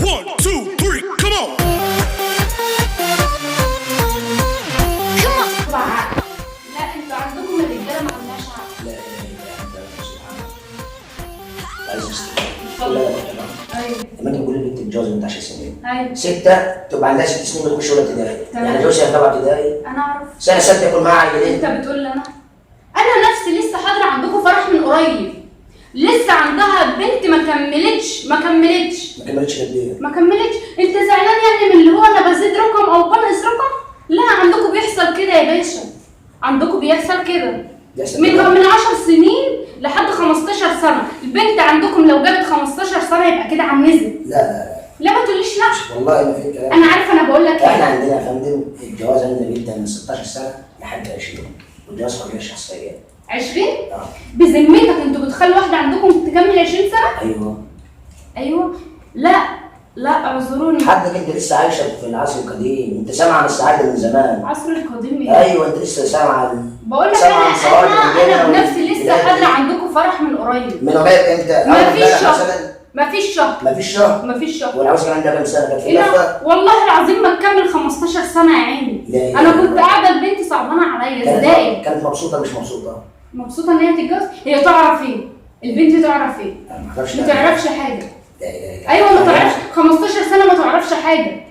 1 2 3 come on. لا انتوا عندكم الرجاله ما عندهاش عقل. لا عايز اتفضل. ايوه لما انت بتقول البنت تتجوز من 10 سنين، ايوه 6 تبقى عندها 6 سنين بتخش اولى ابتدائي، تمام. يعني جوزها في رابعه ابتدائي، انا اعرف. سنه 6 يكون معاها عيلين. انت بتقول لي انا نفسي لسه حاضره عندكم فرح من قريب، لسه عندها بنت ما كملتش ما كملتش قد ايه؟ ما كملتش. انت زعلان يعني من اللي هو انا بزيد رقم او بنقص رقم؟ لا عندكم بيحصل كده يا باشا، عندكم بيحصل كده من 10 سنين لحد 15 سنه. البنت عندكم لو جابت 15 سنه يبقى كده عمزت. لا ما تقوليش لا والله ما في كلام. انا عارفه، انا بقول لك احنا عندنا يا فندم الجواز عندنا بيبدا من 16 سنه لحد 20، والجواز حريه شخصيه. 20 اه بذمتك انتوا بتخلوا واحده عندكم تكمل 20 سنه؟ ايوه لا اعذروني. حضرتك انت لسه عايشه في العصر القديم، انت سامعه عن السعاده من زمان. عصر القديم ايه؟ ايوه انت لسه سامعه بقول لك سامعه عن سواد انا الرجاله بنفسي لسه حاضره عندكم فرح من قريب. من قريب امتى؟ ما فيش امبارح شهر. مثلا؟ ما فيش شهر. ما فيش شهر. ما والعروسه كان عندها كام سنه؟ كانت في إيه لفه؟ لا والله العظيم ما تكمل 15 سنه يا عيني. لا انا كنت قاعده البنت صعبانه عليا ازاي؟ كانت مبسوطه مش مبسوطه؟ مبسوطه ان هي تتجوز. هي تعرف ايه؟ البنت تعرف ايه؟ انا ما اعرفش. ما تعرفش حاجه. لا ايوه ما تعرفش. 15 سنه ما تعرفش حاجه.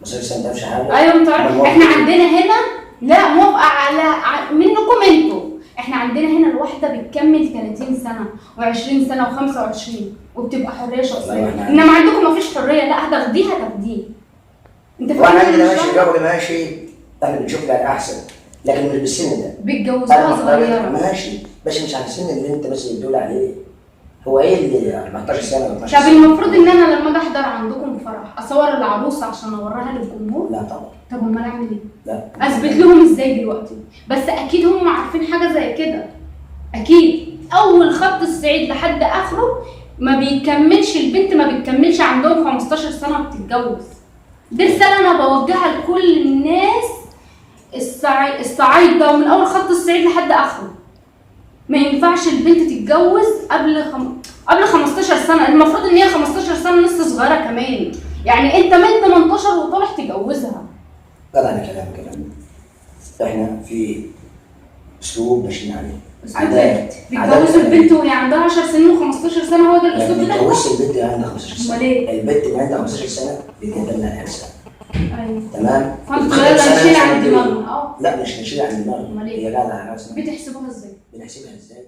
15 سنه ما تعرفش حاجه؟ ايوه ما تعرفش. احنا عندنا هنا لا موافقه على منكم انتوا. احنا عندنا هنا الواحده بتكمل 30 سنه و20 سنه و25 وبتبقى حريه شخصيه، انما عندكم ما فيش حريه. لا هتاخديه. انت وانا عندنا ماشي الراجل ماشي، احنا بنشوف لك احسن، لكن مش بالسن ده. بتجوزوها صغيره ماشي بس مش على السن اللي انت بس بتقول عليه. هو ايه اللي 14 سنه ولا 12 طب سنه؟ المفروض ان انا لما اجي احضر عندكم فرح اصور العروسه عشان اوريها للجمهور؟ لا طبعا. طب امال اعمل ايه؟ لا اثبت لهم ازاي دلوقتي؟ بس اكيد هم عارفين حاجه زي كده. اكيد اول خط الصعيد لحد اخره ما بيكملش، البنت ما بتكملش عندهم 15 سنه بتتجوز. دي رساله انا بوجهها لكل الناس الصعايده ومن اول خط الصعيد لحد اخره. ما ينفعش البنت تتجوز قبل 15 سنه. المفروض ان هي 15 سنه لسه صغيره كمان، يعني انت من 18 وطالع تجوزها. جدع كلام. احنا في اسلوب ماشيين عليه. بيتجوزوا البنت وهي عندها 10 سنين و15 سنه، هو ده الاسلوب ما بتاعك؟ بتجوزش البنت اللي عندها 15 سنه. امال ايه؟ البنت اللي عندها 15 سنه بيتقدم لها العرسه. ايوه تمام؟ فانتوا لا نشيل عن دماغنا. لا مش هنشيل عن دماغنا. امال ايه؟ هي قاعده على راسنا. بتحسبوها ازاي؟ بنحسبها ازاي؟